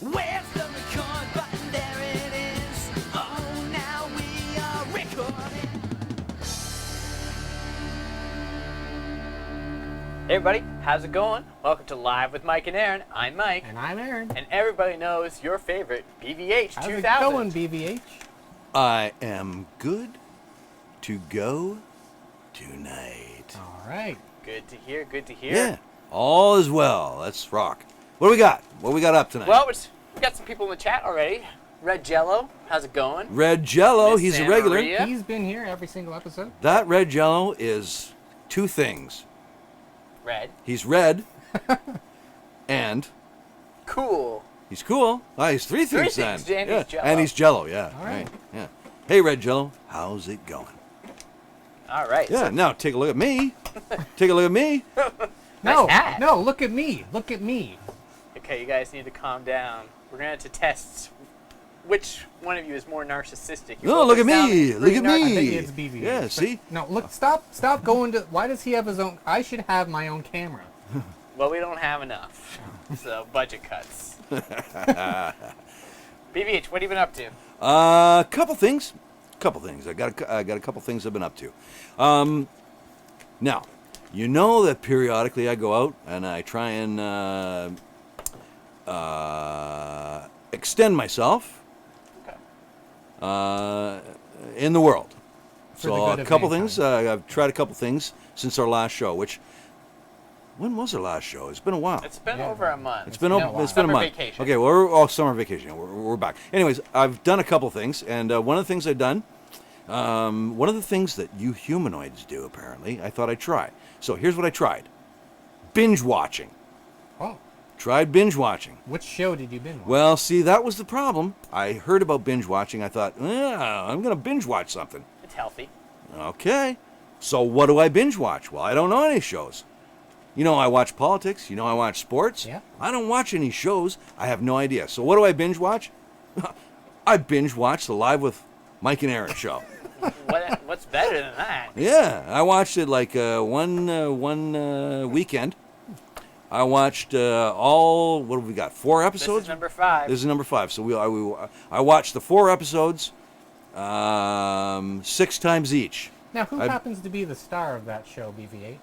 Where's the record button? There it is. Oh, now we are recording. Hey everybody, how's it going? Welcome to Live with Mike and Aaron. I'm Mike. And I'm Aaron. And everybody knows your favorite, BVH How's 2000. it going, BVH? I am good to go tonight. All right. Good to hear, good to hear. Yeah, all is well. Let's rock. What do we got? What do we got up tonight? Well, we got some people in the chat already. Red Jello, how's it going? Red Jello, Miss he's a Santa regular. Maria. He's been here every single episode. That Red Jello is two things. Red. He's red, and Cool. he's cool. He's three things then. things, and yeah. he's Jell-O. And he's Jello, yeah. All right. Yeah. Hey, Red Jello, how's it going? All right. Yeah, So, now take a look at me. Take a look at me. No, Nice hat. no, look at me. Look at me. okay, you guys need to calm down. We're going to test which one of you is more narcissistic. You No, both look at sound me. pretty Look at me. I think it's BVH. Yeah, But- see? No, look, stop going to, why does he have his own, I should have my own camera. Well, we don't have enough. So, budget cuts. BVH, what have you been up to? Couple things. I got a couple things I've been up to. Now, you know that periodically I go out and I try and extend myself Okay. in the world. For the So good a of couple mankind. things. I've tried a couple things since our last show. When was our last show? It's been a while. It's been Yeah. over a month. It's been been a a while. it's been a Summer month. vacation. Okay, well, we're all summer vacation. We're back. Anyways, I've done a couple things, and one of the things I've done, one of the things that you humanoids do apparently, I thought I'd try. So here's what I tried: binge watching. Oh, Tried binge watching. which show did you binge watch? Well, see, that was the problem. I heard about binge watching. I thought, I'm gonna binge watch something. It's healthy. Okay, so what do I binge watch? Well, I don't know any shows. You know, I watch politics. You know, I watch sports. Yeah. I don't watch any shows. I have no idea. So what do I binge watch? I binge watch the Live with Mike and Aaron show. What's better than that? Yeah, I watched it like one weekend. I watched all. What have we got? 4 This episodes. is number 5. This is number 5. So I watched the 4 episodes 6 times each. Now, who I- happens to be the star of that show, BVH?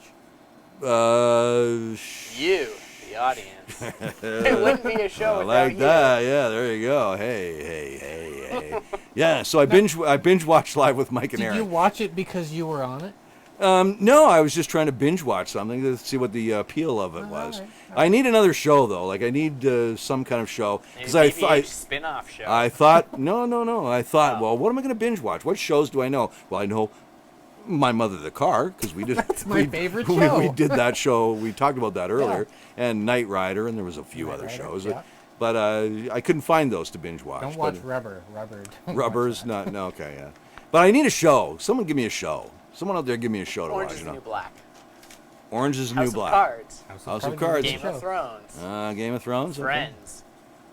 You, the audience. It wouldn't be a show I without like you. that. Yeah, there you go. Hey. Yeah, so I binge watched Live with Mike and Did you Aaron. watch it because you were on it? No, I was just trying to binge watch something to see what the appeal of it was. all right. I need another show though. Like I need some kind of show Maybe because BVH spin-off show. I thought no. I thought, Oh. well, what am I going to binge watch? What shows do I know? Well, I know My Mother the Car because we did. That's my favorite we show. did that show. We talked about that earlier, and Knight Rider, and there was a few Knight other Rider, shows. yeah. But I couldn't find those to binge watch. Don't watch but- Rubber. Don't Rubbers, watch that. no, okay, yeah. But I need a show. Someone give me a show. Someone out there give me a show to Orange watch. is you the know. New Black. Orange is the House New of Black. Cards. House of Cards. Game of Thrones. Game of Thrones. Okay. Friends.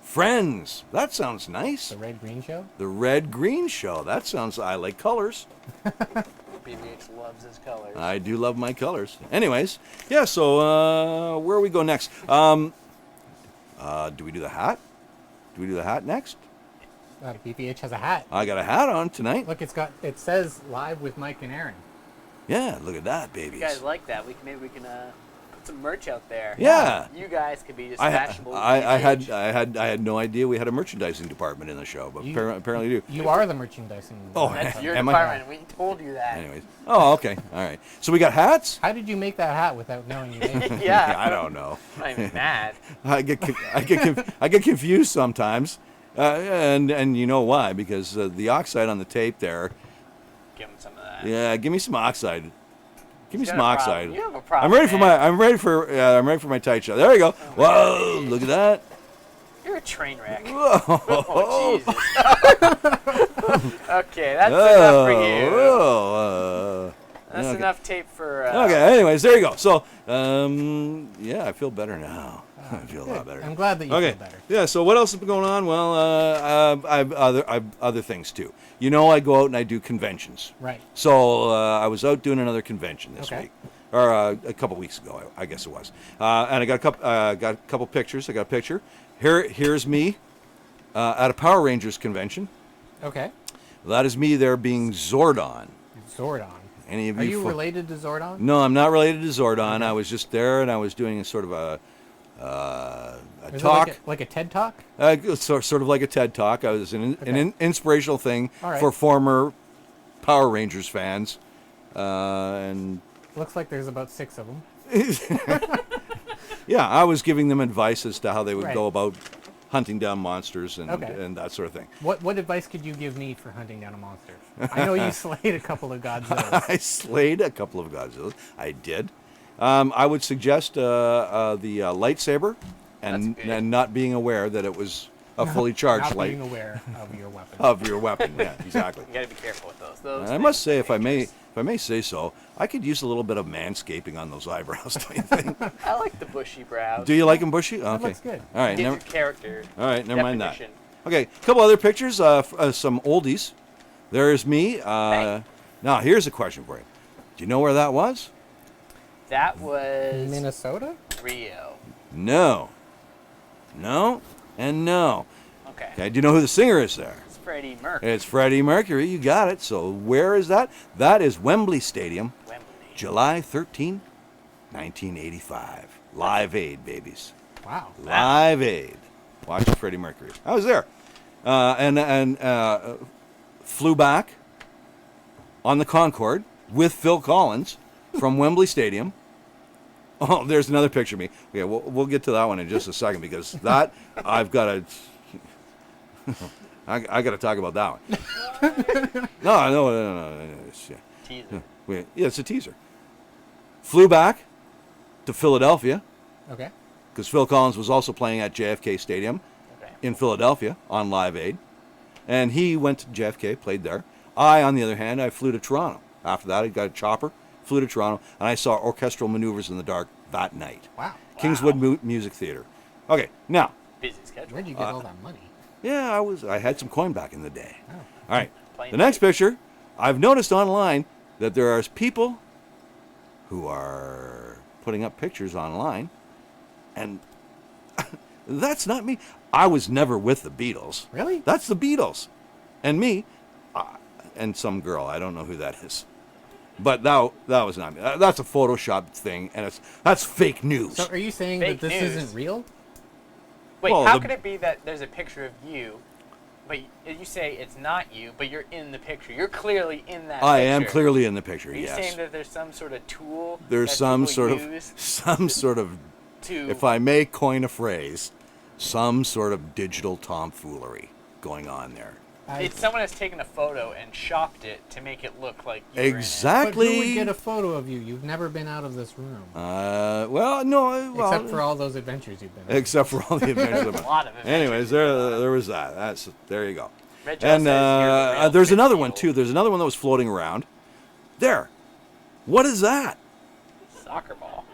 Friends. That sounds nice. The Red Green Show? The Red Green Show. That sounds. I like colors. BVH loves his colors. I do love my colors. Anyways, yeah. So where we go next? Do we do the hat? Do we do the hat next? BVH has a hat. I got a hat on tonight. Look, it says Live with Mike and Aaron. Yeah, look at that, babies. You guys like that? Maybe we can put some merch out there. Yeah. You guys could be just I fashionable. with I BVH. had no idea we had a merchandising department in the show, but You- apparently do. You are the merchandising. Oh, That's your Am I? department. We told you that. Anyways. Oh, okay. All right. So we got hats? How did you make that hat without knowing you made it? Yeah. I don't know. I'm not even mad. I get confused sometimes. And you know why? Because the oxide on the tape there. Give him some of that. Yeah, give me some oxide. Give me He's some got a oxide. problem. You have a problem. I'm ready for man. I'm ready for my tight shot. There you go. Whoa, look at that. You're a train wreck. Whoa. Oh, Jesus. Okay, that's enough for you. Whoa, That's okay. enough tape for. Okay, anyways, there you go. So, yeah, I feel better now. I feel a lot better. I'm glad that you Okay. feel better. Yeah. So what else has been going on? Well, I've other things too. You know, I go out and I do conventions. Right. So I was out doing another convention this Okay. week, or a couple weeks ago, I guess it was. And I got a couple pictures. I got a picture. Here's me at a Power Rangers convention. Okay. That is me there being Zordon. Zordon. Any of Are you? you related to Zordon? No, I'm not related to Zordon. Okay. I was just there, and I was doing a sort of a Is talk. it like a TED Talk? Sort of like a TED Talk. I was an inspirational thing All right. for former Power Rangers fans. And Looks like there's about 6 of them. yeah, I was giving them advice as to how they would Right. go about hunting down monsters and, Okay. and that sort of thing. What advice could you give me for hunting down a monster? I know you slayed a couple of Godzillas. I slayed a couple of Godzillas. I did. I would suggest the lightsaber That's good. and not being aware that it was a fully charged Not light being aware of your weapon. of your weapon. Yeah, exactly. You gotta be careful with those. Those And I things must say, are if I dangerous. may say so, I could use a little bit of manscaping on those eyebrows. Don't you think? I like the bushy brows. Do you like them bushy? Okay. looks good. All right. Gives Never, your character. all right. Never mind that. definition. Okay. A couple other pictures. Some oldies. There's me. Hey. Now here's a question for you. Do you know where that was? That was Minnesota? Rio. No. No. And no. Okay. Okay. Do you know who the singer is there? It's Freddie Mercury. It's Freddie Mercury. You got it. So where is that? That is Wembley Stadium, Wembley. July 13, 1985. Live Aid, babies. Wow. Live Aid. Watching Freddie Mercury. I was there. And flew back on the Concorde with Phil Collins from Wembley Stadium. Oh, there's another picture of me. Okay, we'll get to that one in just a second because that I've got to. I got to talk about that one. No. Teaser. Yeah, it's a teaser. Flew back to Philadelphia Okay. because Phil Collins was also playing at JFK Stadium Okay. in Philadelphia on Live Aid. And he went to JFK, played there. I, on the other hand, I flew to Toronto. After that, I got a chopper, flew to Toronto, and I saw Orchestral Maneuvers in the Dark that night. Wow. Kingswood Music Theater. Okay, now, Busy schedule. Where'd you get all that money? yeah, I had some coin back in the day. Oh. All right, Plain the next white. picture, I've noticed online that there are people who are putting up pictures online, and that's not me. I was never with the Beatles. Really? That's the Beatles. And me, and some girl, I don't know who that is. But that was not me. That's a Photoshop thing, and that's fake news. So are you saying Fake that this news. isn't real? Wait, Well, how the- could it be that there's a picture of you, but you say it's not you, but you're in the picture? You're clearly in that I picture. am clearly in the picture, Are you yes. saying that there's some sort of tool There's that some people sort of, use to if I may coin a phrase, some sort of digital tomfoolery going on there. someone has taken a photo and shopped it to make it look like you Exactly. But who would get a photo of you? You've never been out of this room. Well, no. Well, Except for all those adventures you've been on. except for all the adventures. were in it. A lot of adventures. Anyways, there was that. There you go. Red Joe And says you're the real there's another 50 one old too. There's another one that was floating around. There. What is that? Soccer ball.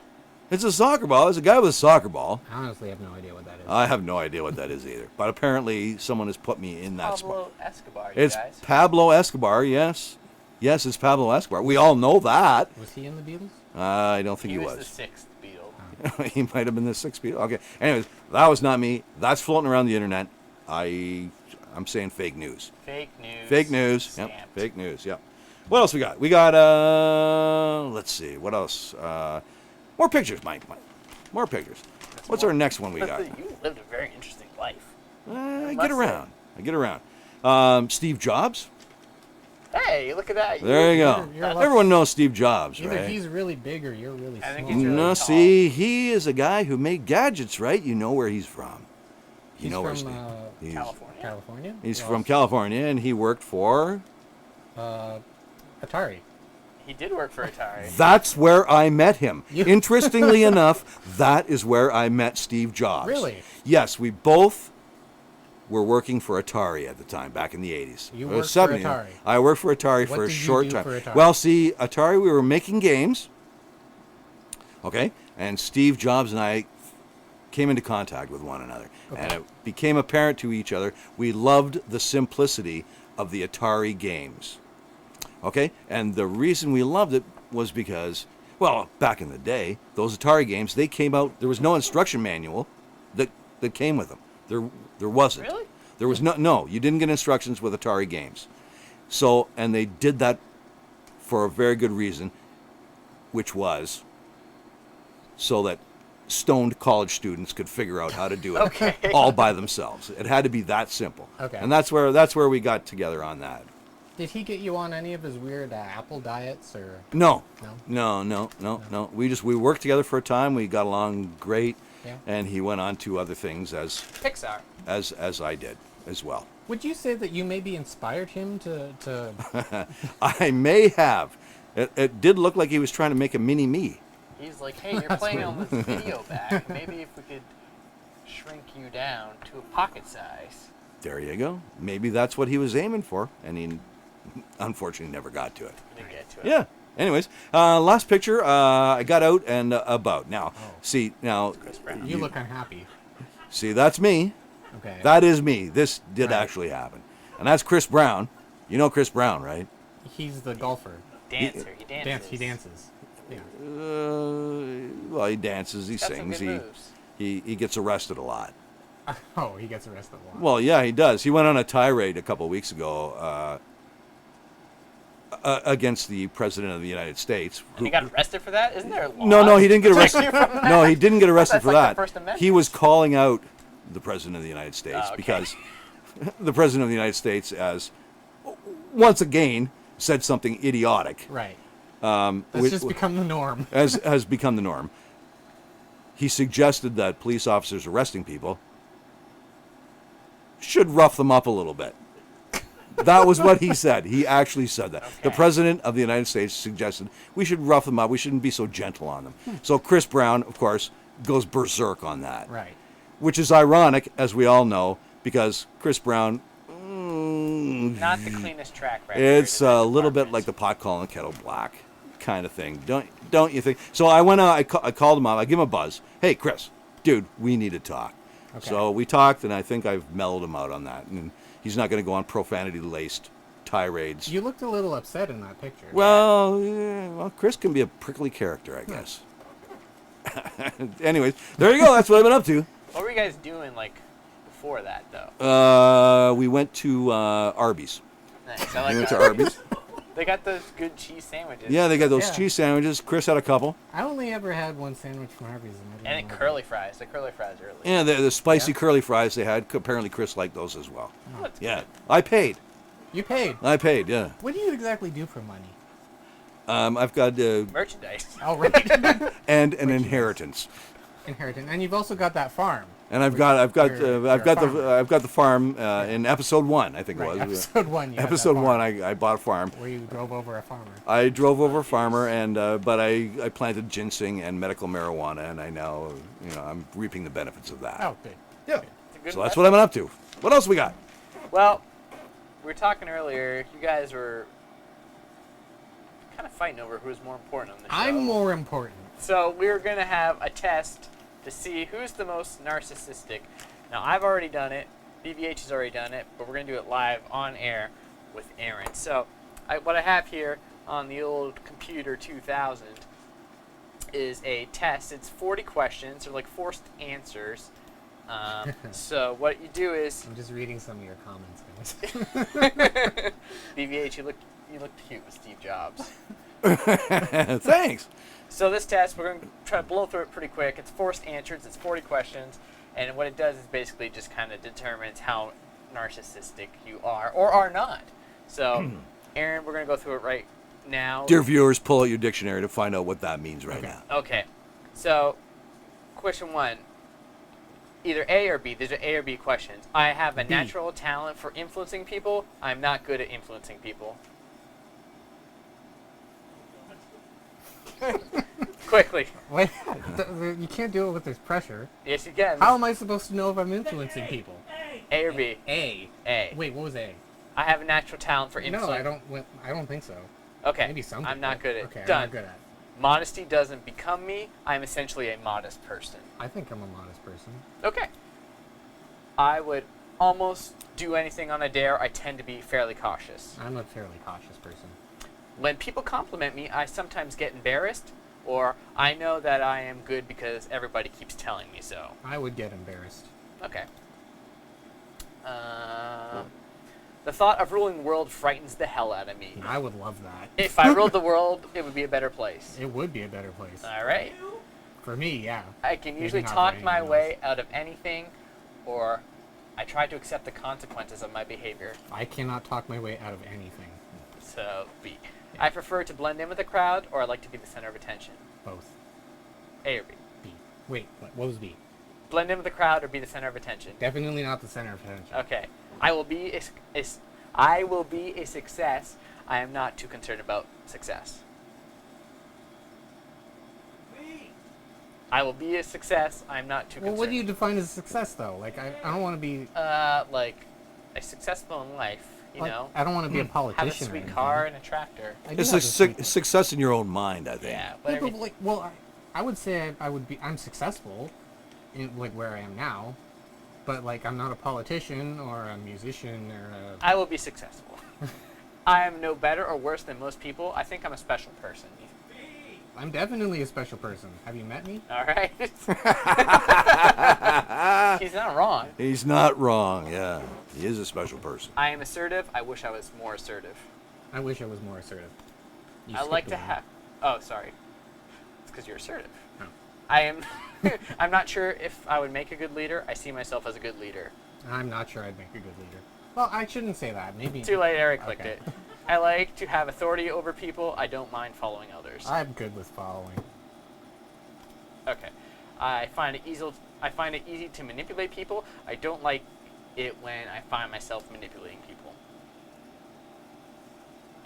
It's a soccer ball. It's a guy with a soccer ball. I honestly have no idea what that is. I have no idea what that is either. But apparently someone has put me in that spot. Pablo Escobar, you It's guys. Pablo Escobar, yes. Yes, it's Pablo Escobar. We all know that. Was he in the Beatles? I don't think he was the was. sixth Beatle. He might have been the sixth Beatle. Okay. Anyways, that was not me. That's floating around the internet. I'm saying fake news. Fake news. Fake news. Yep. Stamped. Fake news. Yep. What else we got? We got let's see. What else? More pictures, Mike. More pictures. What's our next one we got? You lived a very interesting life. I must get say. around. I get around. Steve Jobs. Hey, look at that. There you go. You're a lot- Everyone knows Steve Jobs, Either right? he's really big or you're really I small. think he's really No, tall. see, he is a guy who made gadgets, right? You know where he's from. You He's know where from, Steve. He's, California. California? he's Well, from California, and he worked for. Atari. He did work for Atari. That's where I met him. You- Interestingly enough, that is where I met Steve Jobs. Really? Yes, we both were working for Atari at the time, back in the 80s. You It was worked for 70. Atari? I worked for Atari What for a did you short do time. for Atari? Well, see, Atari, we were making games. Okay? And Steve Jobs and I came into contact with one another. Okay. And it became apparent to each other we loved the simplicity of the Atari games. Okay? And the reason we loved it was because, well, back in the day, those Atari games, they came out, there was no instruction manual that came with them. There wasn't. Really? There was no, you didn't get instructions with Atari games. So, and they did that for a very good reason, which was so that stoned college students could figure out how to do it Okay. all by themselves. It had to be that simple. Okay. And that's where we got together on that. Did he get you on any of his weird apple diets or? No. No? No. We worked together for a time. We got along great. Yeah. And he went on to other things as Pixar. I did as well. Would you say that you maybe inspired him to I may have. It did look like he was trying to make a mini me. He's like, hey, you're playing on this video back. Maybe if we could shrink you down to a pocket size. There you go. Maybe that's what he was aiming for, and he unfortunately never got to it. We didn't get to it. Yeah. Anyways, last picture. I got out and about. Now, see, Chris Brown. you look unhappy? see, that's me. Okay. That is me. This did Right. actually happen, and that's Chris Brown. You know Chris Brown, right? He's the golfer. Dancer. He dances. He dances. Yeah. Well, he dances, he Got some sings, good moves. he gets arrested a lot. Oh, he gets arrested a lot. Well, yeah, he does. He went on a tirade a couple of weeks ago against the president of the United States. And he got arrested for that? Isn't there a law? No, he didn't get arrested. you from that? No, he didn't get arrested That's for like that. the First Amendment. He was calling out the president of the United States Oh, okay. because the president of the United States, as once again, said something idiotic. Right. That's That's just become the norm. has become the norm. He suggested that police officers arresting people should rough them up a little bit. That was what he said. He actually said that. The Okay. president of the United States suggested we should rough them up. We shouldn't be so gentle on them. So Chris Brown, of course, goes berserk on that. Right. Which is ironic, as we all know, because Chris Brown, Not the cleanest track record. it's in that a little bit department. like the pot calling the kettle black kind of thing. Don't you think? So I went out, I called him up, I give him a buzz. Hey, Chris, dude, we need to talk. Okay. So we talked, and I think I've mellowed him out on that. And he's not going to go on profanity-laced tirades. You looked a little upset in that picture. Well, yeah, well, Chris can be a prickly character, I guess. Anyways, there you go. That's what I've been up to. What were you guys doing, like, before that, though? We went to Arby's. Nice. I We like went to that. Arby's. They got those good cheese sandwiches. Yeah, they got those Yeah. cheese sandwiches. Chris had a couple. I only ever had one sandwich from Arby's. And I then didn't like curly fries. The curly fries early. Yeah, the spicy Yeah. curly fries they had. Apparently, Chris liked those as well. Oh, that's Yeah, good. I paid. it. You paid. Yeah. What do you exactly do for money? I've got Merchandise. Oh, right. and an inheritance, Inheritance. And you've also got that farm. and I've got You're a farmer. I've got the farm in episode 1. I think Right. it was Episode 1. You had that episode farm 1. I bought a farm. Where you drove over a farmer. I drove over a farmer, and but I planted ginseng and medical marijuana, and I now I'm reaping the benefits of that. Oh, good. Yeah. It's a good So that's what I've been up to. What else we got? Well, we were talking earlier. You guys were kind of fighting over who's more important on the show. I'm more important. So we were going to have a test to see who's the most narcissistic. Now, I've already done it. BVH has already done it, but we're going to do it live on air with Aaron. So what I have here on the old computer 2000 is a test. It's 40 questions. They're like forced answers. So what you do is I'm just reading some of your comments, guys. BVH, you looked cute with Steve Jobs. Thanks. So this test, we're going to try to blow through it pretty quick. It's forced answers. It's 40 questions. And what it does is basically just kind of determines how narcissistic you are or are not. So, Aaron, we're going to go through it right now. Dear viewers, pull out your dictionary to find out what that means right now. Okay. So, question 1. Either A or B. These are A or B questions. I have a B. natural talent for influencing people. I'm not good at influencing people. Quickly. Wait, you can't do it with this pressure. Yes, you can. How am I supposed to know if I'm influencing people? A or B? A. A. Wait, what was A? I have a natural talent for influence. No, I don't think so. Okay. Maybe some. I'm not people. good at Okay, Done. I'm not good at. Modesty doesn't become me. I'm essentially a modest person. I think I'm a modest person. Okay. I would almost do anything on a dare. I tend to be fairly cautious. I'm a fairly cautious person. When people compliment me, I sometimes get embarrassed, or I know that I am good because everybody keeps telling me so. I would get embarrassed. Okay. The thought of ruling the world frightens the hell out of me. I would love that. If I ruled the world, it would be a better place. It would be a better place. All right. For me, yeah. I can Maybe usually not for talk my anyone way else. out of anything, or I try to accept the consequences of my behavior. I cannot talk my way out of anything. So, B. I prefer to blend in with the crowd, or I like to be the center of attention. Both. A or B. B. Wait, what was B? Blend in with the crowd or be the center of attention. Definitely not the center of attention. Okay. I will be a success. I am not too concerned about success. I will be a success. I'm not too Well, concerned. what do you define as success, though? Like, I don't want to be... Like, a successful in life, you like, know? I don't want to be a politician. Have a or sweet anything. car and a tractor. I do It's have a a sweet- success in your own mind, I think. Yeah, Yeah, whatever. but like, well, I would say I would be. I'm successful, in like where I am now, but like I'm not a politician or a musician or a. I will be successful. I am no better or worse than most people. I think I'm a special person. I'm definitely a special person. Have you met me? All right. He's not wrong. He's not wrong, yeah. He is a special person. I am assertive. I wish I was more assertive. I wish I was more assertive. You I like skipped to one. have. Oh, sorry. It's because you're assertive. Oh. I am. I'm not sure if I would make a good leader. I see myself as a good leader. I'm not sure I'd make a good leader. Well, I shouldn't say that. Maybe. Too late. Eric clicked Okay. it. I like to have authority over people. I don't mind following others. I'm good with following. Okay. I find it easy to manipulate people. I don't like it when I find myself manipulating people.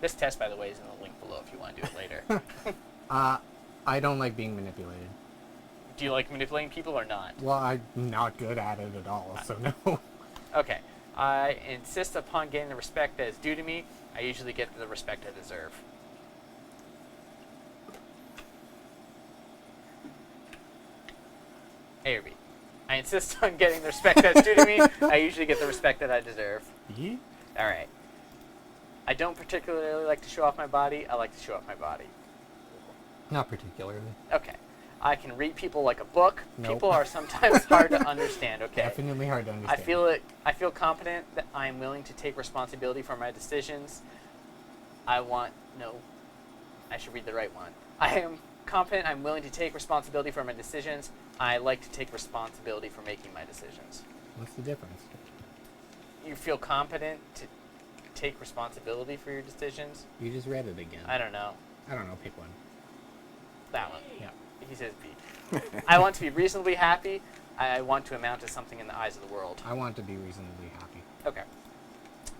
This test, by the way, is in the link below if you want to do it later. I don't like being manipulated. Do you like manipulating people or not? Well, I'm not good at it at all, so no. Okay. I insist upon getting the respect that is due to me. I usually get the respect I deserve. A or B. I insist on getting the respect that's due to me. I usually get the respect that I deserve. Yeah? All right. I don't particularly like to show off my body. I like to show off my body. Not particularly. Okay. I can read people like a book. Nope. People are sometimes hard to understand. Okay. Definitely hard to understand. I feel confident that I am willing to take responsibility for my decisions. I should read the right one. I am confident I'm willing to take responsibility for my decisions. I like to take responsibility for making my decisions. What's the difference? You feel competent to take responsibility for your decisions? You just read it again. I don't know. I don't know. Pick one. That one. Yeah. He says B. I want to be reasonably happy. I want to amount to something in the eyes of the world. I want to be reasonably happy. Okay.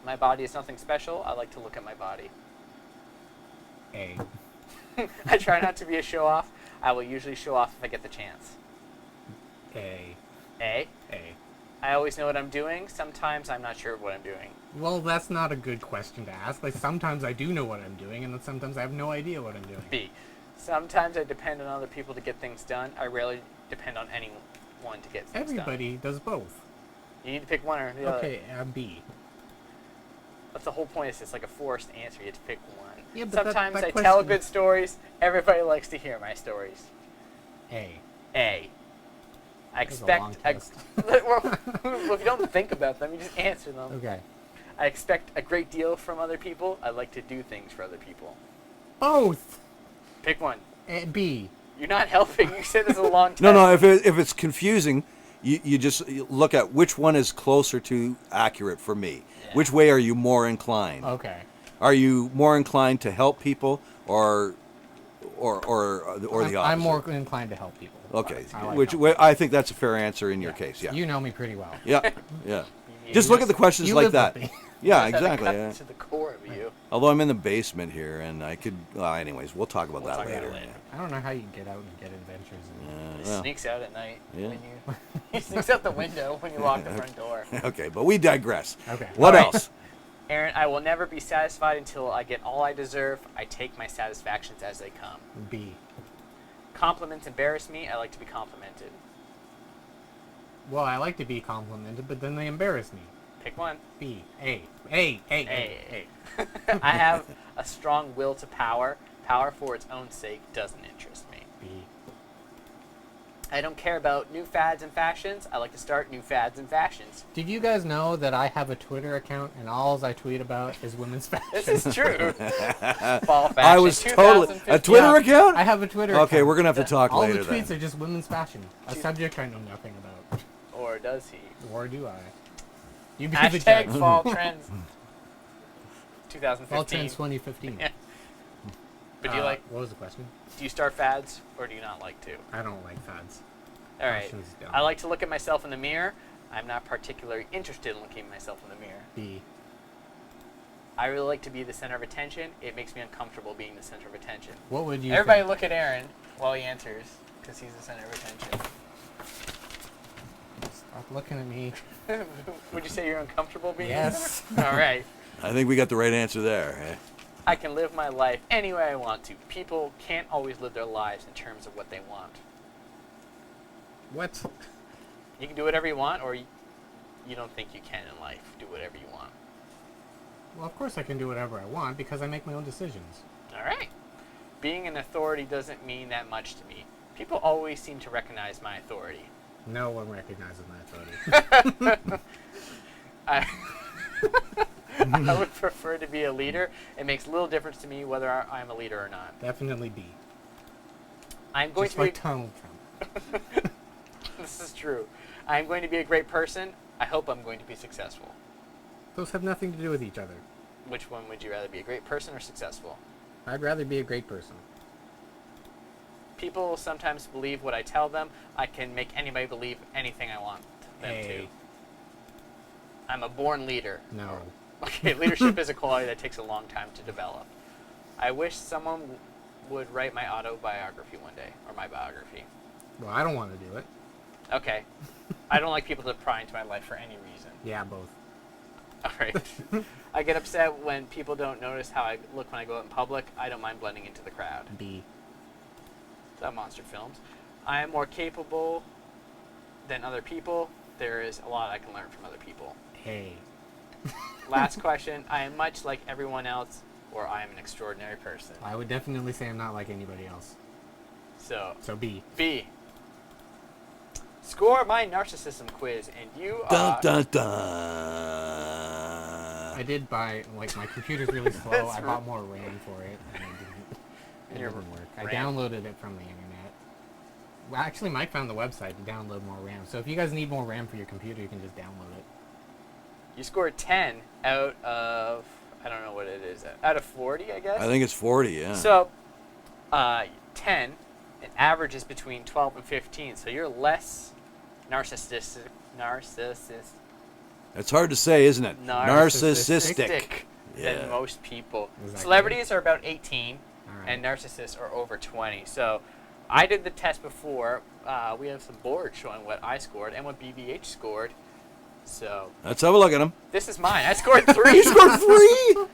My body is nothing special. I like to look at my body. A. I try not to be a show-off. I will usually show off if I get the chance. A. A. A. I always know what I'm doing. Sometimes I'm not sure of what I'm doing. Well, that's not a good question to ask. Like, sometimes I do know what I'm doing, and then sometimes I have no idea what I'm doing. B. Sometimes I depend on other people to get things done. I rarely depend on anyone to get things done. Everybody does both. You need to pick one or the other. Okay, B. That's the whole point. It's like a forced answer. You have to pick one. Yeah, but Sometimes that I tell question- good stories. Everybody likes to hear my stories. A. A. I That was a long expect. test. Well, if you don't think about them, you just answer them. Okay. I expect a great deal from other people. I like to do things for other people. Both. Pick one. B. You're not helping. You said this is a long time. No, if it's confusing, you just look at which one is closer to accurate for me. Yeah. Which way are you more inclined? Okay. Are you more inclined to help people or the opposite? I'm more inclined to help people. Okay, I like which help. way, I think that's a fair answer in your case. Yeah. You know me pretty well. Yeah. Yeah. You Just look at the questions You like live that. with me. Yeah, just had to exactly. cut Yeah. to the core of you. Although I'm in the basement here, and I could. Anyways, we'll talk about We'll that talk about later. it later. I don't know how you get out and get adventures. He Well, sneaks out at night. Yeah. When you, he sneaks out the window when you lock the front door. okay, but we digress. Okay. What All right. else? Aaron, I will never be satisfied until I get all I deserve. I take my satisfactions as they come. B. Compliments embarrass me. I like to be complimented. Well, I like to be complimented, but then they embarrass me. Pick one. B. A. A. I have a strong will to power. Power for its own sake doesn't interest me. B. I don't care about new fads and fashions. I like to start new fads and fashions. Did you guys know that I have a Twitter account and all I tweet about is women's fashion? This is true. Fall fashion. I was totally... A 2015. Twitter Yeah, account? I have a Twitter account. Okay, we're going to have to talk all later the tweets then. are just women's fashion. A subject I know nothing about. Or does he? Or do I? You be the Hashtag judge. fall trends 2015. Fall trends 2015. Yeah. But do you like? What was the question? Do you start fads or do you not like to? I don't like fads. All right. Fashion's dumb. I like to look at myself in the mirror. I'm not particularly interested in looking at myself in the mirror. B. I really like to be the center of attention. It makes me uncomfortable being the center of attention. What would you? Everybody think? look at Aaron while he answers, because he's the center of attention. Stop looking at me. Would you say you're uncomfortable being Yes. the center? All right. I think we got the right answer there. Eh? I can live my life any way I want to. People can't always live their lives in terms of what they want. What? You can do whatever you want, or you don't think you can in life. Do whatever you want. Well, of course I can do whatever I want because I make my own decisions. All right. Being an authority doesn't mean that much to me. People always seem to recognize my authority. No one recognizes my authority. I would prefer to be a leader. It makes little difference to me whether I'm a leader or not. Definitely B. I'm going Just to be. like Donald Trump. This is true. I'm going to be a great person. I hope I'm going to be successful. Those have nothing to do with each other. Which one would you rather be, a great person or successful? I'd rather be a great person. People sometimes believe what I tell them. I can make anybody believe anything I want them to. I'm a born leader. No. Okay, leadership is a quality that takes a long time to develop. I wish someone would write my autobiography one day, or my biography. Well, I don't want to do it. Okay. I don't like people to pry into my life for any reason. Yeah, both. All right. I get upset when people don't notice how I look when I go out in public. I don't mind blending into the crowd. B. It's not monster films. I am more capable than other people. There is a lot I can learn from other people. A. Last question. I am much like everyone else, or I am an extraordinary person. I would definitely say I'm not like anybody else. So, So B. B. Score my narcissism quiz, and you Dun, are... dun, dun. I did buy, like, my computer's really slow. That's I bought more RAM for it, and it Your didn't work. I RAM? downloaded it from the internet. Well, actually, Mike found the website to download more RAM. So if you guys need more RAM for your computer, you can just download it. You scored 10 out of... I don't know what it is. Out of 40, I guess? I think it's 40, yeah. So, 10, an average is between 12 and 15. So you're less narcissistic. It's hard to say, isn't it? Narcissistic Yeah. than most people. Is that Celebrities are about 18, All right. and narcissists are over 20. So I did the test before. We have some boards showing what I scored and what BBH scored. So Let's have a look at him. this is mine. I scored 3. He scored 3?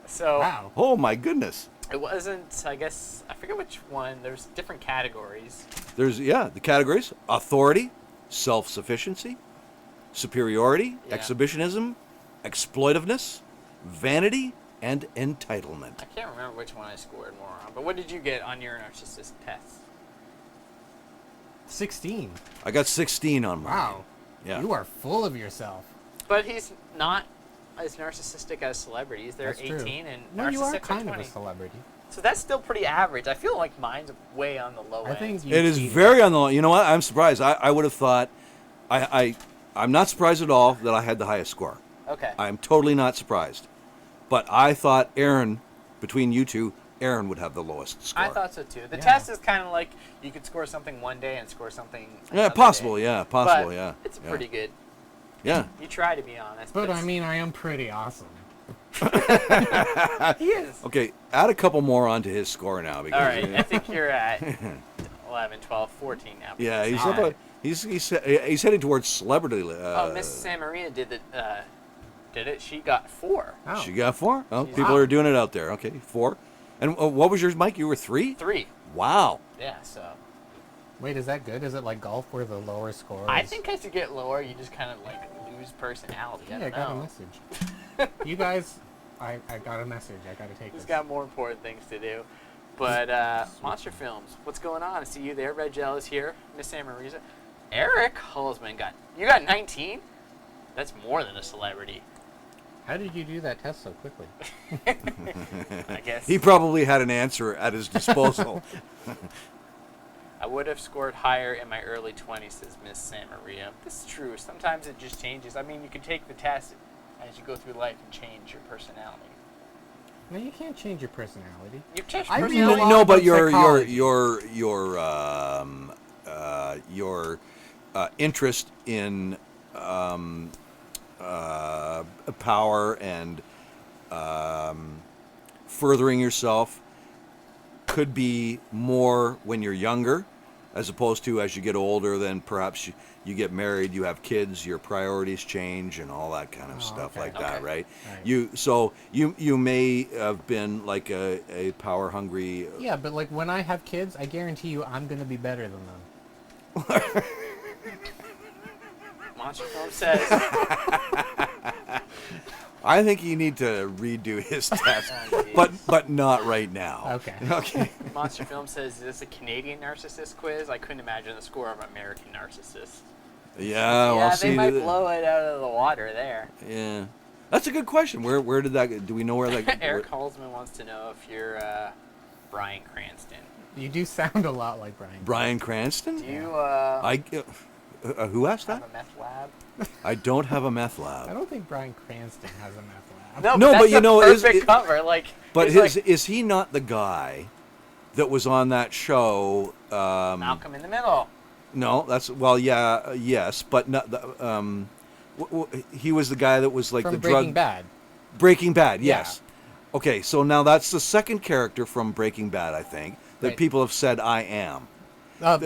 So Wow. Oh, my goodness. it wasn't, I guess, I forget which one. There's different categories. There's, the categories. Authority, self-sufficiency, superiority, Yeah. exhibitionism, exploitiveness, vanity, and entitlement. I can't remember which one I scored more on. But what did you get on your narcissist test? 16. I got 16 on mine. Wow. Yeah. You are full of yourself. But he's not as narcissistic as celebrities. They're That's 18 true. and No, you are narcissists are kind 20. of a celebrity. So that's still pretty average. I feel like mine's way on the low I end. think you It is cheated. very on the line. You know what? I'm surprised. I would have thought, I'm not surprised at all that I had the highest score. Okay. I'm totally not surprised. But I thought Aaron, between you two, Aaron would have the lowest score. I thought so too. The Yeah. test is kind of like you could score something one day and score something. Yeah, another possible, day. yeah, possible, But yeah. It's yeah. pretty good. Yeah. You try to be honest. But I it's- mean, I am pretty awesome. he is. Okay, add a couple more onto his score now. Because, All right. I think you're at 11, 12, 14 now. Yeah, he's All up. right. He's heading towards celebrity. Oh, Mrs. San Marina did it. She got 4. Oh. She got 4. Oh, She's people wow. are doing it out there. Okay, 4. And what was yours, Mike? You were 3. 3. Wow. Yeah. So Wait, is that good? Is it like golf where the lower score I is- think as you get lower, you just kind of like lose personality. Yeah, I I don't got a know. message. You guys, I got a message. I got to take He's this. got more important things to do. But Monster Films, what's going on? I see you there. Red Gel is here. Miss San Marisa. Eric Holzman you got 19? That's more than a celebrity. How did you do that test so quickly? I guess. He probably had an answer at his disposal. I would have scored higher in my early 20s, says Miss San Maria. This is true. Sometimes it just changes. I mean, you can take the test as you go through life and change your personality. No, you can't change your personality. You change I read personality. a lot No, but about psychology. your interest in power and furthering yourself could be more when you're younger, as opposed to as you get older. Then perhaps you get married, you have kids, your priorities change, and all that kind of stuff okay. like that, Okay. right? Right. You may have been like a power hungry. Yeah, but like when I have kids, I guarantee you I'm gonna be better than them. Monster Film says. I think you need to redo his test, Oh, geez. but not right now. Okay. Okay. Monster Film says, is this a Canadian narcissist quiz? I couldn't imagine the score of an American narcissist. Yeah. Well, Yeah, see. they might blow it out of the water there. Yeah. That's a good question. Where did that? Do we know where that? Eric Holzman wants to know if you're Bryan Cranston. You do sound a lot like Brian. Bryan Cranston? Do you Who asked have that? a meth lab? I don't have a meth I lab. don't think Brian Cranston has a meth lab. No, No, but, but that's you the know, perfect cover. Like, But it's is he not the guy that was on that show? like Malcolm in the Middle. No, yes, but not the. He was the guy that was like From the Breaking drug. Bad. Breaking Bad, yes. Okay, so now that's the second character from Breaking Bad, I think, that Right. people have said I am.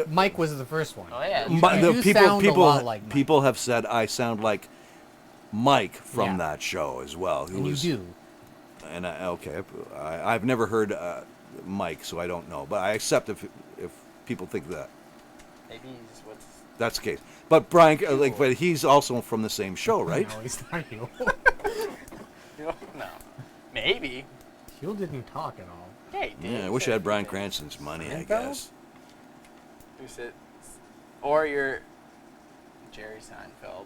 Mike was the first one. Oh, yeah. You, But you sound a lot like Mike. people have said I sound like Mike from Yeah. that show as well. And you do. And I've never heard Mike, so I don't know. But I accept if people think that Maybe he's what's. that's the case. But Brian, but he's also from the same show, right? No, he's not you. No. Maybe. Huel didn't talk at all. Yeah, he did. Yeah, I wish I had Bryan Cranston's money. I Seinfeld? guess. Who's it? Or you're Jerry Seinfeld.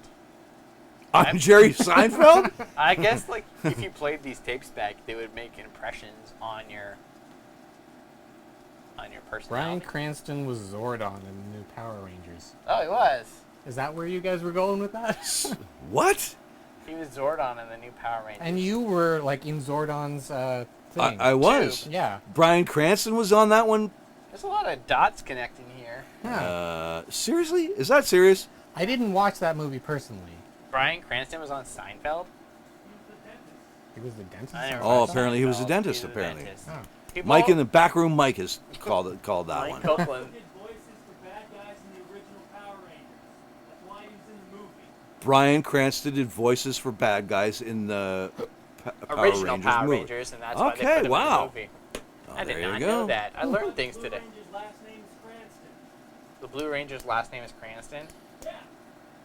I'm Jerry Seinfeld. I guess, like, if you played these tapes back, they would make impressions on your Brian personality. Cranston was Zordon in the new Power Rangers. Oh, he was. Is that where you guys were going with that? What? He was Zordon in the new Power Rangers. And you were like in Zordon's thing. I was. Yeah. Bryan Cranston was on that one. There's a lot of dots connecting here. Huh. Seriously? Is that serious? I didn't watch that movie personally. Bryan Cranston was on Seinfeld. He was the dentist. I never Oh, watched apparently he was a Seinfeld. dentist, He was a apparently. dentist. Oh. People- Mike in the back room. Mike has called that Mike one. Copeland. Did voices for bad guys in the original Power Rangers. That's why he was in the movie. Bryan Cranston did voices for bad guys in the Power Original Rangers Power movie. Rangers, and that's why they Okay, put him wow. in the movie. Oh, I did there you not go. know that. I learned things Blue today. Ranger's last name is Cranston. The Blue Ranger's last name is Cranston. Yeah.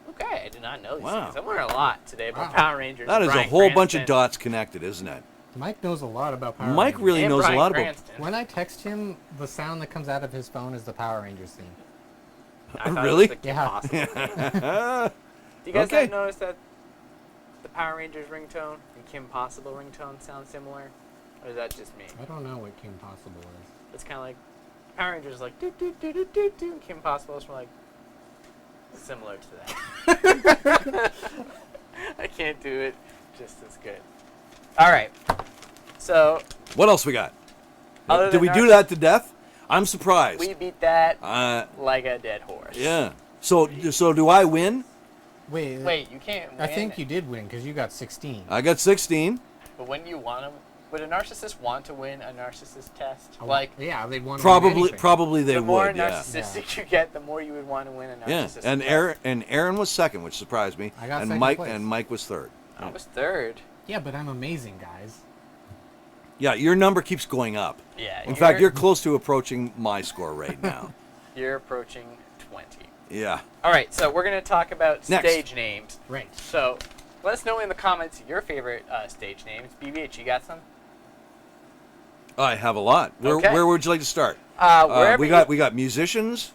Okay, I did not know these Wow. things. I learned a lot today about Wow. Power Rangers. That and is a Bryan whole bunch of Cranston. dots connected, isn't it? Mike knows a lot about Power Mike Rangers. really And knows Bryan a lot about. Cranston. When I text him, the sound that comes out of his phone is the Power Rangers theme. I thought Really? It was the Kim Yeah. Possible. Do you guys Okay. not notice that the Power Rangers ringtone and Kim Possible ringtone sound similar? Or is that just me? I don't know what Kim Possible is. It's kind of like Power Rangers is like do do do do do do. And Kim Possible is like similar to that. I can't do it just as good. All right. So What else we got? Other Did than we do Narc- that to death? I'm surprised. we beat that like a dead horse. yeah. So do I win? Wait, Wait, you can't win. I think you did win because you got 16. I got 16. But when you want to, would a narcissist want to win a narcissist test? Oh, Like, yeah, they'd want to Probably they the more would. Yeah. narcissistic you get, the more you would want to win a Yeah. narcissist And test. Aaron was second, which surprised me. I got and second Mike place. and Mike was third. I was third. Yeah, but I'm amazing, guys. Yeah, your number keeps going up. Yeah. In fact, you're close to approaching my score right now. you're approaching 20. Yeah. All right, so we're going to talk about Next. stage names. Right. So let us know in the comments your favorite stage names. BBH, you got some? I have a lot. Okay. Where would you like to start? Wherever we got musicians.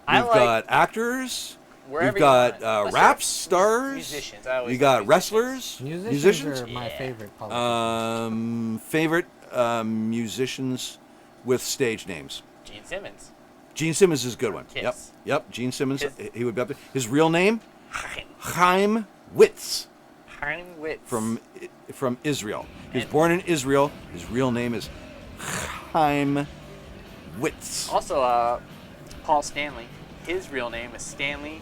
I We've like- got actors. Wherever We've you got want. Let's rap say stars. musicians. I always We like got musicians. wrestlers. Musicians are my Yeah. favorite politicians. Favorite musicians with stage names. Gene Simmons. Gene Simmons is a good one. Kiss. Yep. Gene Simmons. His- He would be up there. His real name, Chaim. Chaim Witz, Witz. from Israel. He was And- born in Israel. His real name is Chaim Witz. Also, Paul Stanley. His real name is Stanley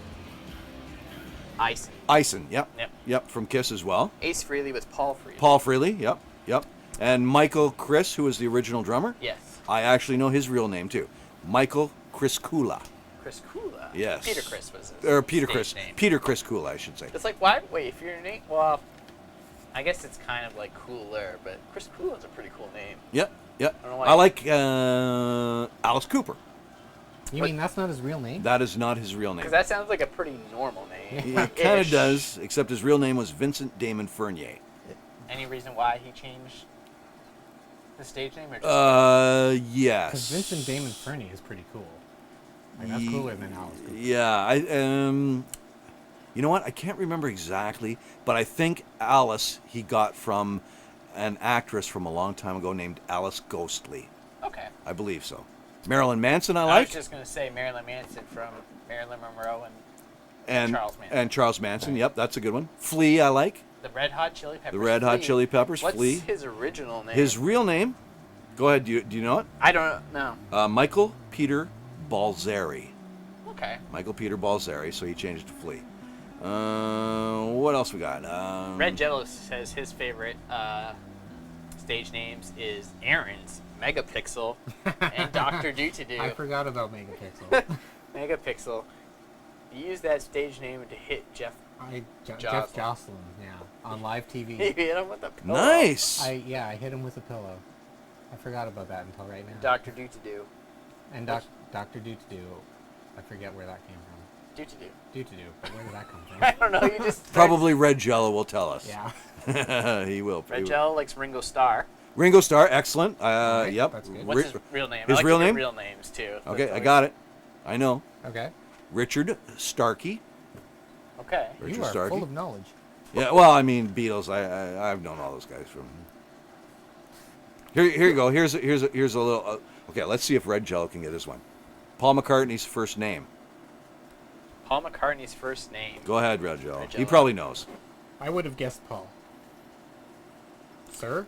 Eisen. Eisen. Yep. Yep. From Kiss as well. Ace Frehley was Paul Frehley. Paul Frehley. Yep. And Michael Chris, who was the original drummer. Yes. I actually know his real name too. Michael Chris Kula. Chris Kula. Yes. Peter Chris was his Or Peter stage Chris. name. Peter Chris Kula, I should say. It's like, why? Wait, if your name, well, I guess it's kind of like cooler, but Chris Kula is a pretty cool name. Yep. I don't know why. I like Alice Cooper. You mean that's not his real name? That is not his real name. Because that sounds like a pretty normal name. It kind of Ish. does, except his real name was Vincent Damon Fournier. Any reason why he changed the stage name? Or just Because Yes. Vincent Damon Fernie is pretty cool. Like, that's cooler than Alice Cooper. Yeah, you know what? I can't remember exactly, but I think Alice he got from an actress from a long time ago named Alice Ghostly. Okay. I believe so. Marilyn Manson, I I like. was just going to say Marilyn Manson from Marilyn Monroe and and Charles Manson. And Charles Manson, yep, that's a good one. Flea, I like. the Red Hot Chili Peppers. The Red Hot Flea. Chili Peppers, What's Flea. his original name? His real name, go ahead, do you know it? I don't know. Michael Peter Balzeri. Okay. Michael Peter Balzeri, so he changed to Flea. What else we got? Red Jello says his favorite stage names is Aaron's, Megapixel, and Dr. Do-to-Do. I forgot about Megapixel. Megapixel. He used that stage name to hit Jeff. Jeff Jocelyn. Jocelyn, yeah, on live He TV. hit him with a pillow. Nice. I hit him with a pillow. I forgot about that until right now. Dr. Do-to-Do. And Dr. Do-to-Do, I forget where that came from. Do-to-do. Do-to-do, but where did that come I from? don't know. You just Probably Red Jello will tell us. Yeah. He will. Red Jello likes Ringo Starr. Ringo Starr, excellent. Alright, Yep. that's good. What's his real name? His I like real to get name? real names too. Okay, That's I always- got it. I know. Okay. Richard Starkey. Okay. Richard You are Starkey. full of knowledge. Yeah, well, I mean Beatles. I've known all those guys from. Here you go. Here's a little. Okay, let's see if Red Jello can get this one. Paul McCartney's first name. Paul McCartney's first name. Go ahead, Red Jello. Red He Jello. probably knows. I would have guessed Paul. Sir?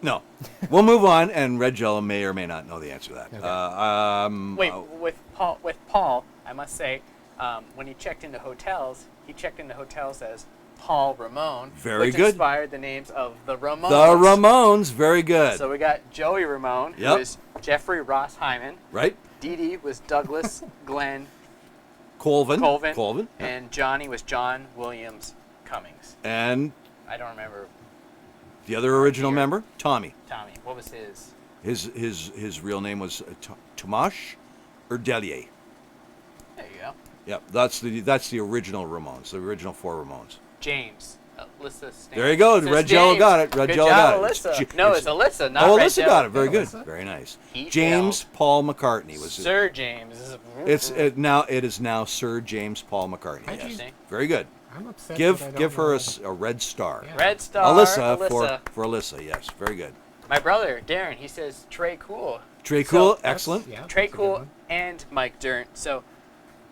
No. We'll move on, and Red Jello may or may not know the answer to that. Okay. Wait, with Paul, I must say, when he checked into hotels as Paul Ramone, Very which good. inspired the names of the Ramones. The Ramones, very good. So we got Joey Ramone, Yep. who is Jeffrey Ross Hyman. Right? Dee Dee was Douglas Glenn Colvin. Colvin. Yeah. And Johnny was John Williams Cummings. And I don't remember the other original Here. member, Tommy. Tommy. What was his? His real name was Tomasz Erdelier. There you go. Yep, that's the original Ramones, the original four Ramones. James. Alyssa Stan. There you go. Says Red Jello James. got it. Red Good Jello job, got it. Alyssa. No, it's Alyssa, not Oh, Red Alyssa Jello. got it. Very good. Alyssa? Very nice. He James failed. Paul McCartney was it. Sir James. It is now Sir James Paul McCartney. How'd Yes. you- very good. I'm upset. that I Give don't her know. a red star. Yeah. Red Star. Alyssa, Alyssa. for Alyssa. Yes, very good. My brother, Darren, he says Trey Cool. Trey So, Cool, That's- excellent. Yeah, Trey that's a good Cool one. and Mike Dern. So,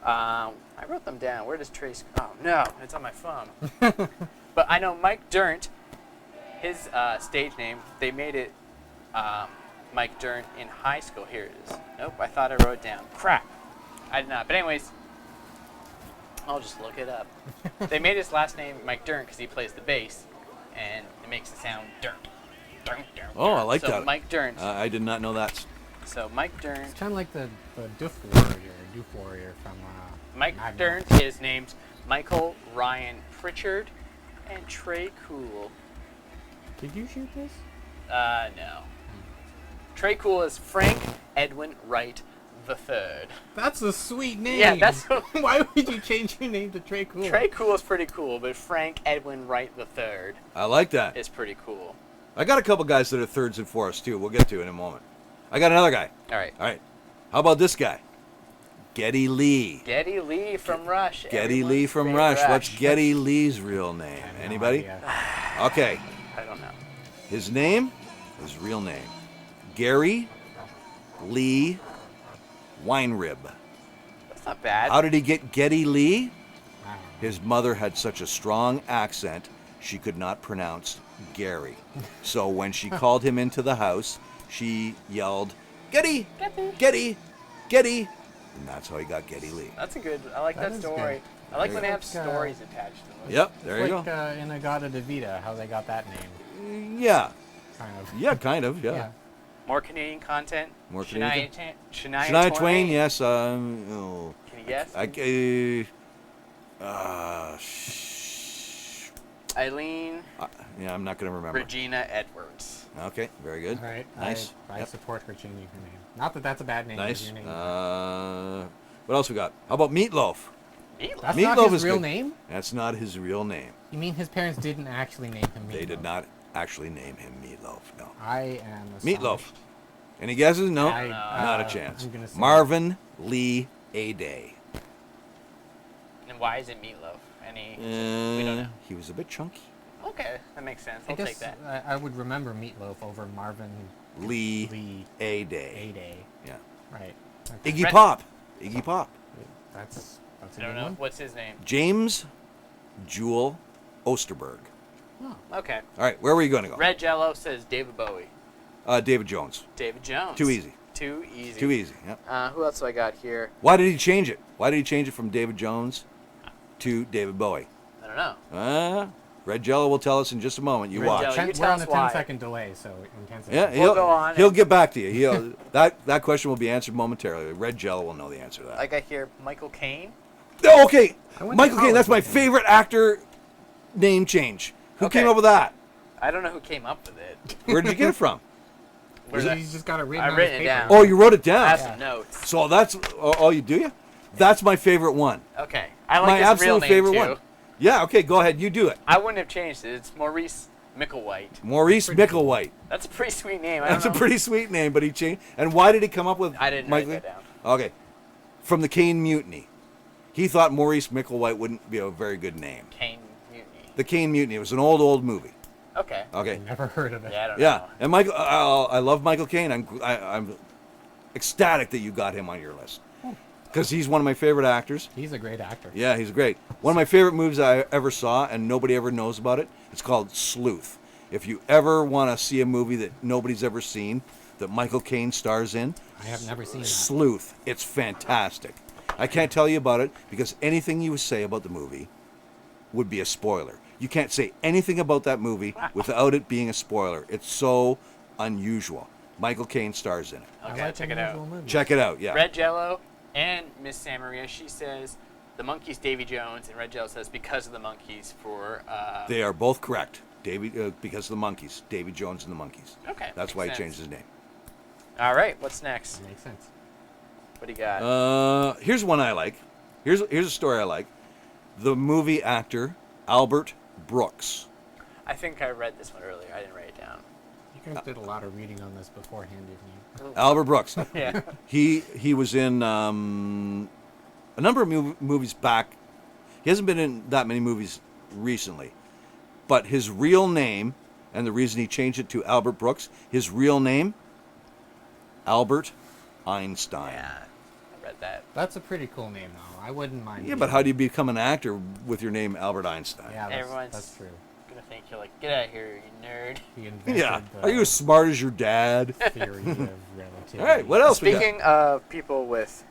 I wrote them down. Where does Trey's? Oh no, it's on my phone. But I know Mike Dern. His stage name. They made it Mike Dern in high school. Here it is. Nope, I thought I wrote it down. Crap, I did not. But anyways, I'll just look it up. They made his last name Mike Dern because he plays the bass, and it makes it sound Dern. Dern, Dern, Oh, I Dern. like so that. Mike Dern. I did not know that. So Mike Dern. It's kind of like the Doof Warrior from Mike Mad Dern Max. is named Michael Ryan Pritchard and Trey Cool. Did you shoot this? No. Trey Cool is Frank Edwin Wright III. That's a sweet name. Yeah, that's Why would you change your name to Trey Cool? Trey Cool is pretty cool, but Frank Edwin Wright III I like that. is pretty cool. I got a couple guys that are thirds and fourths too. We'll get to in a moment. I got another guy. All right. All right. How about this guy? Geddy Lee. Geddy Lee from Rush. Geddy Lee Everyone's from favorite Rush. What's Geddy Lee's real name? I have no Anybody? idea. Okay. I don't know. His name, his real name, Gary Lee Weinrib. That's not bad. How did he get Geddy Lee? I don't know. His mother had such a strong accent, she could not pronounce Gary. So when she called him into the house, she yelled, Geddy, Geddy, Geddy. And that's how he got Geddy Lee. That's a good. I like That that is story. good. I like There when you they go. have stories attached to them. Yep, there It's you like go. in Agata Davida, how they got that name, Yeah, kind of. yeah, kind of, yeah. More Canadian content. More Shania Canadian Shania Shania Twain, yes. Oh, Can you guess? Eileen Yeah, I'm not going to remember. Regina Edwards. Okay, very good. All right. Nice. I Yep. support her changing her name. Not that that's a bad name. Nice. Your name. What else we got? How about Meatloaf? Meatloaf. That's Meatloaf not is his real good. name? That's not his real name. You mean his parents didn't actually name him Meatloaf? They did not actually name him Meatloaf. No. I am Meatloaf. astonished. Any guesses? No. I- Not a chance. I'm gonna say- Marvin Lee A-Day. And why is it Meatloaf? Any? we don't know. He was a bit chunky. Okay, that makes sense. I I'll guess take that. I would remember Meatloaf over Marvin Lee Lee A-Day. A-Day. Yeah. Right. Okay. Iggy Red- Pop. Iggy Pop. That's a I good don't know. one. What's his name? James Jewel Osterberg. Oh, Okay. All right, where were you going to go? Red Jello says David Bowie. David Jones. David Jones. Too easy. Too easy. Too easy. Yep. Who else do I got here? Why did he change it? Why did he change it from David Jones to David Bowie? I don't know. Red Jello will tell us in just a moment. You Red watch. Jello. We're tell on a us why. 10-second delay, so in 10 seconds. Yeah, We'll go on he'll and- get back to you. He'll, that question will be answered momentarily. Red Jello will know the answer to that. I got here Michael Caine. Oh, okay, I went to Michael Caine. college That's my with him. favorite actor name change. Who Okay. came up with that? I don't know who came up with it. Where did you get it from? Where's He's that? just got it written I've on written his it paper. down. Oh, you wrote it I down. have some notes. So that's oh, you do you? That's my favorite one. Okay. I like My his real absolute name favorite too. one. Yeah. Okay, go ahead. You do it. I wouldn't have changed it. It's Maurice Micklewhite. Maurice Micklewhite. That's a pretty sweet name. I That's a don't know. pretty sweet name, but he changed. And why did he come up with? I didn't Michael? write that down. Okay, from the Caine Mutiny. He thought Maurice Micklewhite wouldn't be a very good name. Caine Mutiny. The Caine Mutiny. It was an old movie. Okay. Okay. Never heard of it. Yeah, I don't Yeah, know. and Michael, I love Michael Caine. I'm ecstatic that you got him on your list because he's one of my favorite actors. He's a great actor. Yeah, he's great. One of my favorite movies I ever saw, and nobody ever knows about it. It's called Sleuth. If you ever want to see a movie that nobody's ever seen, that Michael Caine stars in, I have never seen that. Sleuth. It's fantastic. I can't tell you about it because anything you say about the movie would be a spoiler. You can't say anything about that movie without it being a spoiler. It's so unusual. Michael Caine stars in it. I Okay, like check it out. unusual movies. Check it out. Yeah. Red Jello and Miss San Maria, she says the Monkeys, Davy Jones, and Red Jello says because of the Monkeys for. They are both correct. Because of the Monkeys, Davy Jones and the Monkeys. Okay. That's makes why he sense. changed his name. All right, what's next? Makes sense. What do you got? Here's one I like. Here's a story I like. The movie actor Albert Brooks. I think I read this one earlier. I didn't write it down. You guys did a lot of reading on this beforehand, didn't you? Albert Brooks. Yeah. He was in a number of movies back. He hasn't been in that many movies recently. But his real name, and the reason he changed it to Albert Brooks, his real name, Albert Einstein. Yeah. I read that. That's a pretty cool name, though. I wouldn't mind. Yeah, but how do you become an actor with your name Albert Einstein? Yeah, Everyone's- that's true. Gonna think you're like, get out of here, you nerd. He invented Yeah. the Are you as smart as your dad? theory of relativity. All right, what else we got? Speaking of people with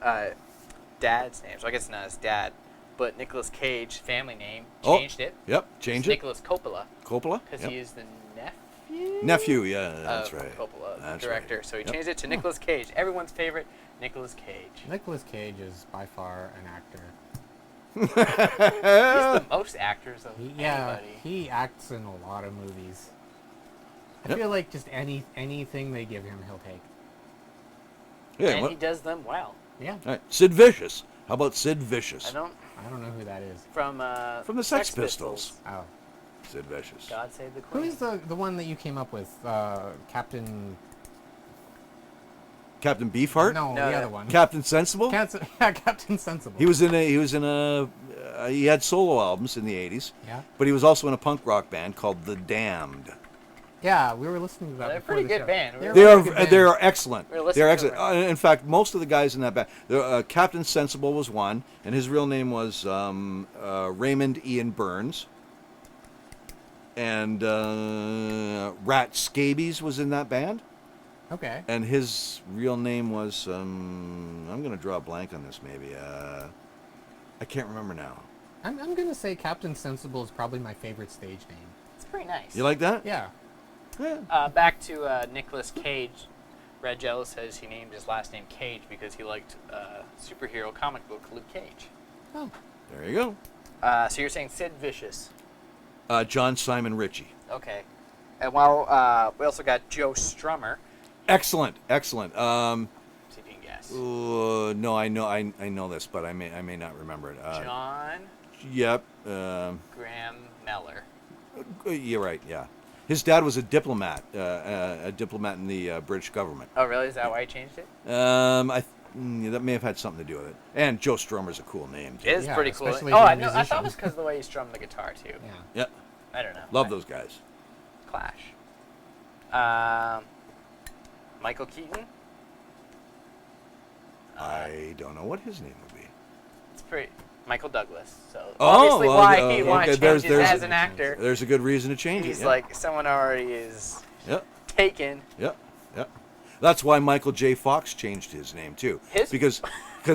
dad's names, well, I guess not his dad, but Nicolas Cage family name Oh, changed it. Yep, change it. Nicholas Coppola, Coppola? because Yep. he is the nephew. Nephew, yeah, that's of right. Coppola, the That's director. right. So he Yep. changed it to Nicolas Cage, everyone's favorite Nicolas Cage. Nicolas Cage is by far an actor. He's the most actors of Yeah, anybody. he acts in a lot of movies. I Yep. feel like just anything they give him, he'll take. Yeah, and what? he does them well. Yeah, All right. Sid Vicious. How about Sid Vicious? I don't I don't know who that is. from From the Sex Pistols. Oh, Sid Vicious. God save the Who queen. is the one that you came up with? Captain... Captain Beefheart? No, No, the no. other one. Captain Sensible? Captain Sensible. He was in a he had solo albums in the 80s. Yeah. But he was also in a punk rock band called The Damned. Yeah, we were listening to that. They're a before pretty the good show. band. They're a They really are good band. they are excellent. We're They listening are to excellent. them. In fact, most of the guys in that band, Captain Sensible was one, and his real name was Raymond Ian Burns. And Rat Scabies was in that band, Okay. and his real name was I'm gonna draw a blank on this. Maybe I can't remember now. I'm gonna say Captain Sensible is probably my favorite stage name. It's pretty nice. You like that? Yeah. Yeah. Back to Nicolas Cage. Red Jello says he named his last name Cage because he liked superhero comic book Luke Cage. Oh. There you go. So you're saying Sid Vicious. John Simon Ritchie. Okay. And while we also got Joe Strummer. Excellent. See if you can guess. No, I know this, but I may not remember it. John Yep. Graham Meller. You're right. Yeah. His dad was a diplomat in the British government. Oh, really? Is that why he changed it? That may have had something to do with it. And Joe Strummer's a cool name too. It is Yeah, pretty cool. especially Oh, if I you're a know. I thought it was musician. because of the way he strummed the guitar too. Yeah. Yep. I don't know. Love those guys. Clash. Michael Keaton. I don't know what his name would be. It's pretty. Michael Douglas. So Oh, obviously, well, why he'd want okay, to change there's- it there's- as an actor. There's a good reason to change He's it. Yeah. like someone already is Yep. taken. Yep. Yep. That's why Michael J. Fox changed his name too. His- Because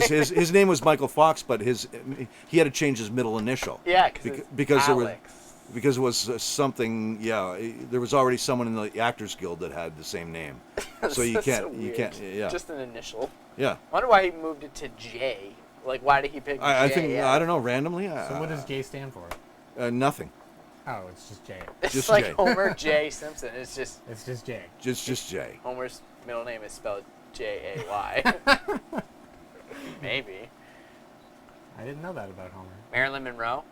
his name was Michael Fox, but he had to change his middle initial. Yeah, Because there was Alex. because it was something. Yeah, there was already someone in the Actors Guild that had the same name. So you That's can't. so You weird. can't. Yeah. Just an initial. Yeah. I wonder why he moved it to J. Like, why did he pick J? I think Yeah. I don't know randomly. So what does J stand for? Nothing. Oh, it's just J. It's Just like J. Homer J. Simpson. It's just It's just J. Just J. Homer's middle name is spelled J-A-Y. Maybe. I didn't know that about Homer. Marilyn Monroe.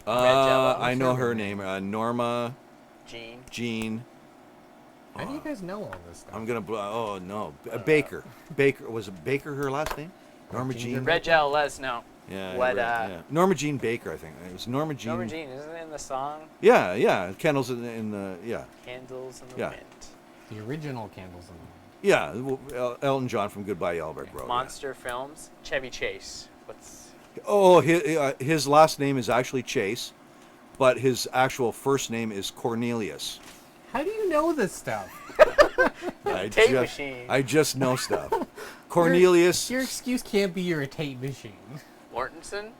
Jello. I know Sure. her name. Norma Jean. How do you guys know all this stuff? I'm gonna. Oh no, Baker. Baker was it Baker her last name? Norma Jean Jean. Baker? Red Jello, let us know. Yeah. What, yeah. Norma Jean Baker, I think it was Norma Jean. Norma Jean, isn't it in the song? Yeah, yeah. Candles in the yeah. Candles in the Yeah. Wind. The original Candles in the Wind. Yeah, Elton John from Goodbye Albert Road. Monster Films. Chevy Chase. What's Yeah. Oh, his last name is actually Chase, but his actual first name is Cornelius. How do you know this stuff? Tape machine. I just know stuff. Cornelius. Your excuse can't be you're a tape machine. Mortensen?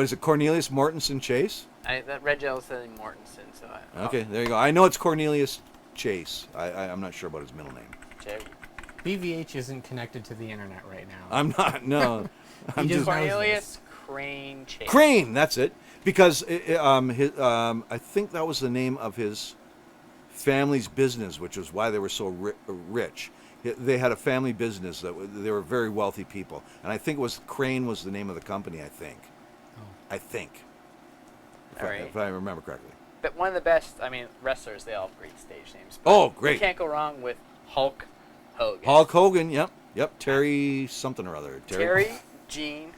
Is it Cornelius Mortensen Chase? That Red Jello said Mortensen, so I... Okay, there you go. I know it's Cornelius Chase. I'm not sure about his middle name. Chevy. BVH isn't connected to the internet right now. I'm not. No. I'm just just knows Cornelius Crane Chase. Crane. That's it. Because I think that was the name of his family's business, which is why they were so rich. They had a family business they were very wealthy people, and I think it was Crane was the name of the company. I think. Oh. I think. All right. If I remember correctly. But one of the best, wrestlers, they all have great stage names. Oh, You great. can't go wrong with Hulk Hogan. Hulk Hogan. Yep. Terry something or other. Terry Jean.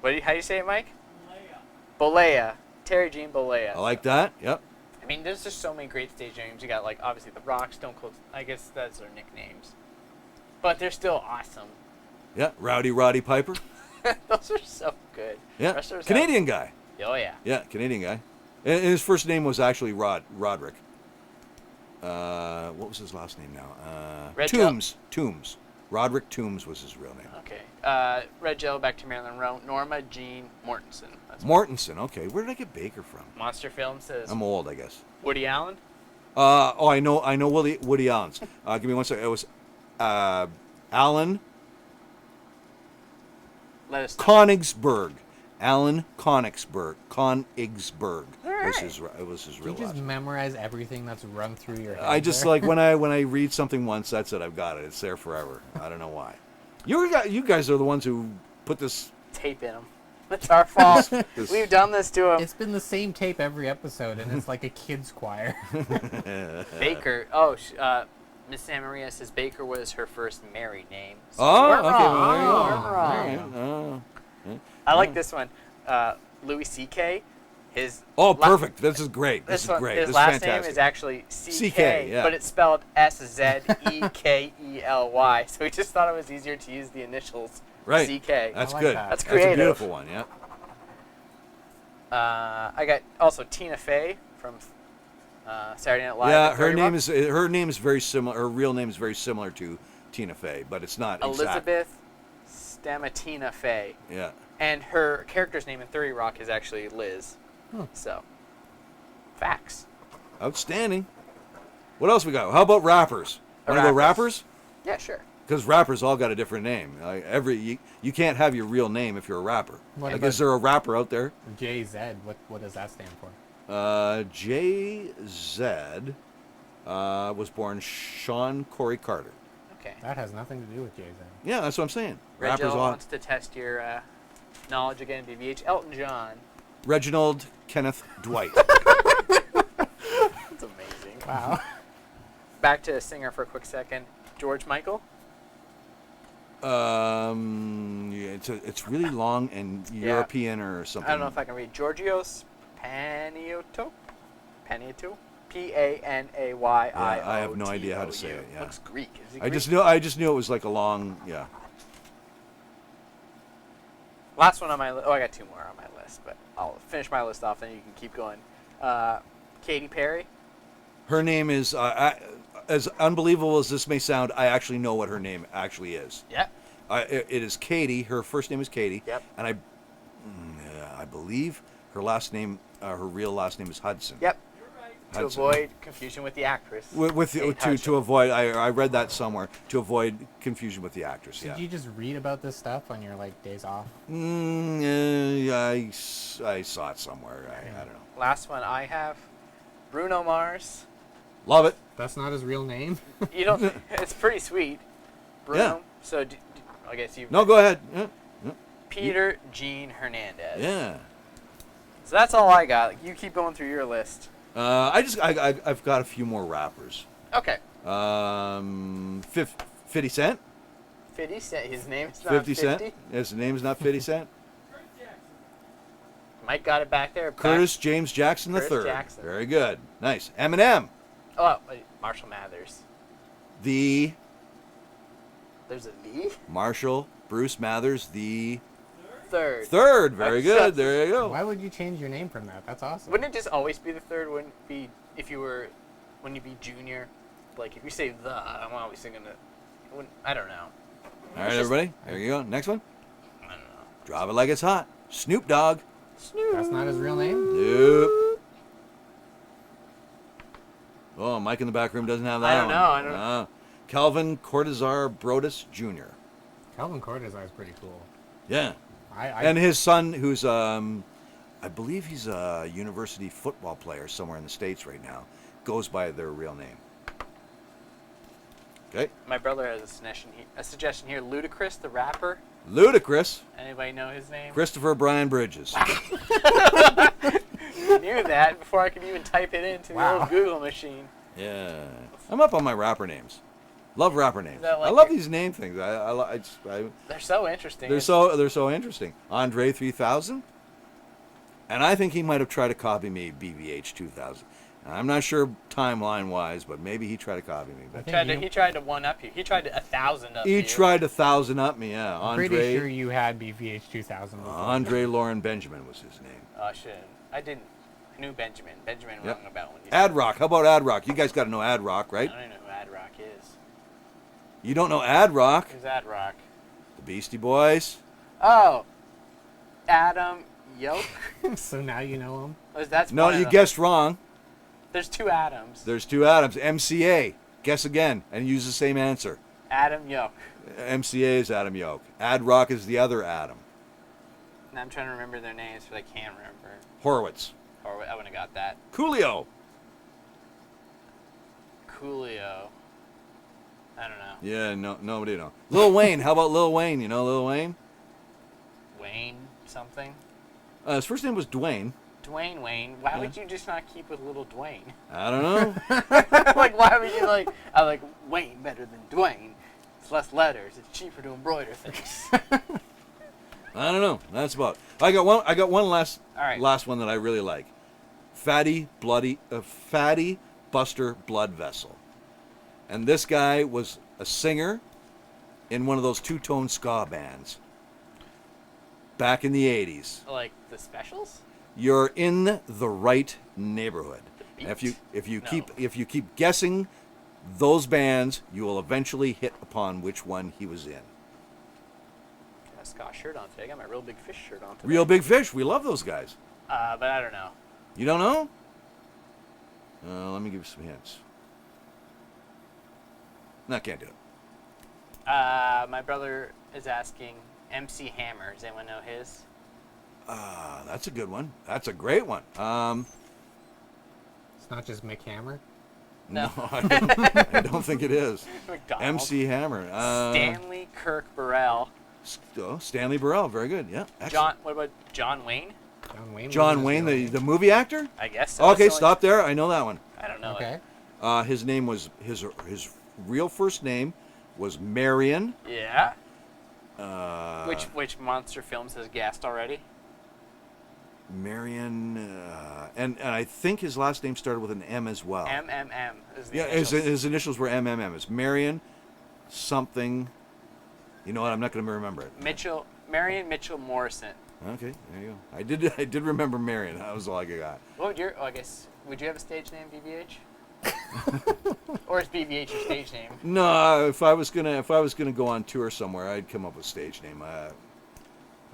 How do you say it, Mike? Leia. Bolea. Terry Jean Bolea. I like that. Yep. There's just so many great stage names. You got, like, obviously The Rock, Stone Cold. I guess that's their nicknames. But they're still awesome. Yeah. Roddy Piper. Those are so good. Yeah. Wrestlers Canadian guy. Oh, yeah. Yeah, Canadian guy. And his first name was actually Roderick. What was his last name now? Red Toombs. Roderick Toombs was his real name. Okay. Red Jello, back to Marilyn Monroe. Norma Jean Mortensen. That's Mortensen. Okay, where did I get Baker from? Monster Film says I'm old, I guess. Woody Allen. I know Woody Allen's. Give me one second. It was Alan Let us know. Konigsberg. Alan Konigsberg. All was his Do real you just last name. memorize everything that's run through your head? I just there? like when I read something once, that's it. I've got it. It's there forever. I don't know why. You guys are the ones who put this. Tape in them. It's our fault. We've done this to him. It's been the same tape every episode, and it's like a kid's choir. Baker. Oh, Miss San Maria says Baker was her first married name. So Oh, we're okay. wrong. Well, there you go. We're wrong. There you go. I like this one. Louis C.K. His Perfect. This is great. This is one, great. His This is last fantastic. name is actually C.K., C.K., yeah. but it's spelled S-Z-E-K-E-L-Y. So he just thought it was easier to use the initials Right. C.K. That's I like good. that. That's a creative. beautiful one, yeah. I got also Tina Fey from Saturday Night Live. Yeah, and her 30 name is very similar. Her real name is very similar to Tina Fey, but it's not exact. Elizabeth Stamatina Fey. Yeah. And her character's name in 30 Rock is actually Liz. So, facts. Outstanding. What else we got? How about rappers? Want to go rappers? Yeah, sure. Because rappers all got a different name. You can't have your real name if you're a rapper. What Like, about- is there a rapper out there? JZ, what does that stand for? JZ was born Sean Corey Carter. Okay. That has nothing to do with JZ. Yeah, that's what I'm saying. Reginald Rappers all. wants to test your knowledge again, BBH. Elton John. Reginald Kenneth Dwight. That's amazing. Wow. Back to singer for a quick second. George Michael. Yeah, it's really long and European or something. I don't know if I can read. Georgios Panayiotou. Panayiotou. P-A-N-A-Y-I-O-T-O-U. Yeah, I have no idea how to say it, yeah. Looks Greek. Is he I Greek? just knew it was like a long, yeah. Last one on my list. Oh, I got two more on my list, but I'll finish my list off, then you can keep going. Katy Perry. Her name is, as unbelievable as this may sound, I actually know what her name actually is. Yeah. It is Katy. Her first name is Katy. Yep. And I believe her last name, her real last name is Hudson. Yep. To Hudson. avoid confusion with the actress. To avoid, I read that somewhere, to avoid confusion with the actress. Did Yeah. you just read about this stuff on your days off? I saw it somewhere. I don't know. Last one I have. Bruno Mars. Love it. That's not his real name? You don't. It's pretty sweet. Bruno. Yeah. So I guess you. No, go ahead. Yeah. Peter Gene Hernandez. Yeah. So that's all I got. You keep going through your list. I've got a few more rappers. Okay. 50 Cent. 50 Cent. His name is not 50 50. Cent. His name is not 50 Cent. Mike got it back there. Curtis James Jackson Curtis III. Jackson. Very good. Nice. Eminem. Oh, wait, Marshall Mathers. The There's a V? Marshall Bruce Mathers. The Third. third. Very That's- good. There you go. Why would you change your name from that? That's awesome. Wouldn't it just always be the third? Wouldn't it be if you were, when you be junior? Like if you say the, I'm always thinking that. I don't know. All right, everybody. There you go. Next one. I don't know. Drop it like it's hot. Snoop Dogg. That's not his real name? Nope. Oh, Mike in the back room doesn't have that I don't one. know, I don't know. Calvin Cortazar Brodus Jr. Calvin Cortazar is pretty cool. Yeah. I And his son, who's, I believe he's a university football player somewhere in the States right now, goes by their real name. Okay. My brother has a suggestion here. Ludacris, the rapper. Ludacris. Anybody know his name? Christopher Brian Bridges. Knew that before I could even type it into the Wow. old Google machine. Yeah. I'm up on my rapper names. Love rapper names. that like I love your- these name things. I They're so interesting. they're so interesting. Andre 3000. And I think he might have tried to copy me, BBH 2000. I'm not sure timeline wise, but maybe he tried to copy me. But He tried to one up you. He tried to 1,000 up you. he tried 1,000 up me. Yeah. I'm pretty sure you had BVH 2000 before. Andre Lauren Benjamin was his name. Oh, I shouldn't. I didn't. I knew Benjamin. Benjamin Yep. rung about when you Ad said Rock. How about Ad Rock? You guys got to know Ad Rock, I right? don't even know who Ad Rock is. You don't know Ad Rock? Who's Ad Rock? The Beastie Boys. Oh, Adam Yoke. So now you know him? That's No, one of you them. guessed wrong. There's two Adams. There's two Adams. MCA. Guess again and use the same answer. Adam Yoke. MCA is Adam Yoke. Ad Rock is the other Adam. And I'm trying to remember their names, but I can't remember. Horowitz. Or I wouldn't have got that. Coolio. Coolio. I don't know. Yeah, no, nobody know. Lil Wayne. How about Lil Wayne? You know Lil Wayne? Wayne something. His first name was Dwayne. Dwayne Wayne. Why would you just not keep with little Dwayne? I don't know. Like, why would you like? I like Wayne better than Dwayne. It's less letters. It's cheaper to embroider things. I don't know. That's about. I got one last All right. last one that I really like. Fatty Buster Blood Vessel. And this guy was a singer in one of those two-tone ska bands back in the 80s. Like the Specials. You're in the right neighborhood. The And Beat? if you No. keep guessing those bands, you will eventually hit upon which one he was in. Got a Scott shirt on today. I got my Real Big Fish shirt on today. Real Big Fish. We love those guys. But I don't know. You don't know? Let me give you some hints. No, I can't do it. My brother is asking MC Hammer. Does anyone know his? That's a good one. That's a great one. It's not just Mick Hammer. No, I don't think it is. McDonald. MC Hammer. Stanley Kirk Burrell. Stanley Burrell. Very good. Yeah. Excellent. John. What about John Wayne? John Wayne. John was Wayne, his the movie actor. I guess so. That's Okay, the only- stop there. I know that one. I don't know. Okay. His name was his real first name was Marion. Yeah. Uh, Which monster films has guessed already? Marion, and I think his last name started with an M as well. MMM is the Yeah, initials. his initials were MMM. It's Marion something. You know what? I'm not going to remember it. Marion Mitchell Morrison. Okay, there you go. I did remember Marion. That was all I got. What would your? Oh, I guess. Would you have a stage name, BBH? Or is BBH your stage name? No, if I was gonna go on tour somewhere, I'd come up with a stage name. I'm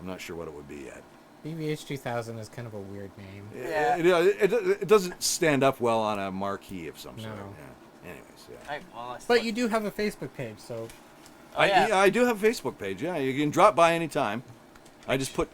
not sure what it would be yet. BBH 2000 is kind of a weird name. Yeah. It doesn't stand up well on a marquee of some sort. No. Yeah. Anyways, yeah. But you do have a Facebook page, so Oh, yeah. I do have a Facebook page. Yeah, you can drop by anytime. I just put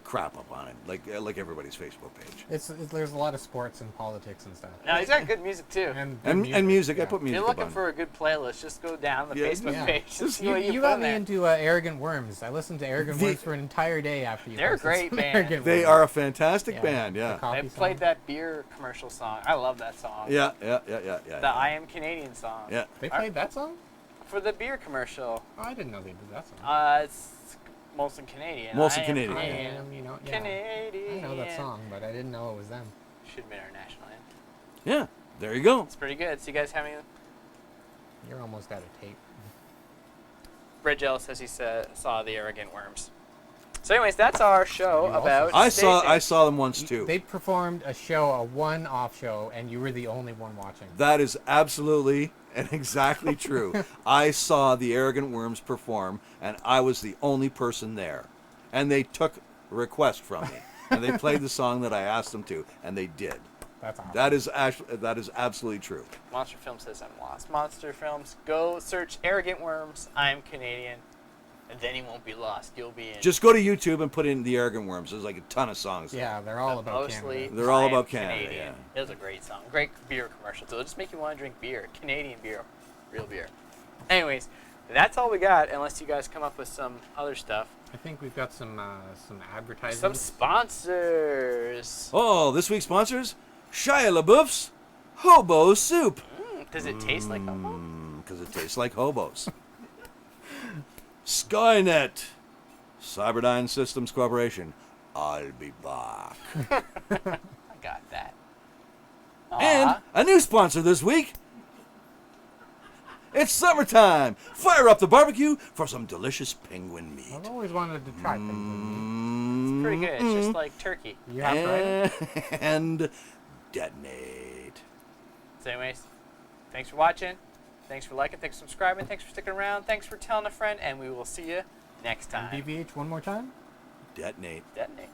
crap up on it, like everybody's Facebook page. there's a lot of sports and politics and stuff. No, he's got good music too. And music. I yeah. put If music you're up looking on for a good playlist, just go down the Yeah, Facebook yeah. page and Just- see what you You put got in me there. into Arrogant Worms. I listened to Arrogant Worms for an entire day after you. They're a posted great some band. Arrogant They Worms. are a fantastic Yeah. band. The Yeah. coffee They song. played that beer commercial song. I love that song. Yeah. The I Am Canadian song. Yeah. They played that song? For the beer commercial. Oh, I didn't know they did that song. It's mostly Canadian. Mostly I am Canadian. I Canadian. am, yeah. Canadian. I know that song, but I didn't know it was them. Should have been our national anthem. Yeah. There you go. It's pretty good. So you guys have any? You're almost out of tape. Brett Jealous says he saw the Arrogant Worms. So anyways, that's our show You also about I staging. saw them once too. They performed a show, a one-off show, and you were the only one watching. That is absolutely and exactly true. I saw the Arrogant Worms perform, and I was the only person there. And they took a request from me, and they played the song that I asked them to, and they did. That's awesome. That is absolutely true. Monster Film says I'm lost. Monster Films. Go search Arrogant Worms. I'm Canadian. And then you won't be lost. You'll be in. Just go to YouTube and put in the Arrogant Worms. There's like a ton of songs. Yeah, they're all about Mostly, Canada. They're all I Am about Canada, Canadian. yeah. It was a great song. Great beer commercial too. It'll just make you want to drink beer. Canadian beer. Real beer. Anyways, that's all we got unless you guys come up with some other stuff. I think we've got some advertising. Some sponsors. Oh, this week's sponsors: Shia LaBeouf's Hobo Soup. Does it taste like homo? Because it tastes like hobos. Skynet, Cyberdyne Systems Corporation. I'll be back. I got that. And Aw. a new sponsor this week. It's summertime. Fire up the barbecue for some delicious penguin meat. I've always wanted to try penguin It's pretty good. It's just like turkey. meat. You have tried it? And detonate. So anyways, thanks for watching. Thanks for liking. Thanks for subscribing. Thanks for sticking around. Thanks for telling a friend. And we will see you next time. BBH one more time? Detonate. Detonate.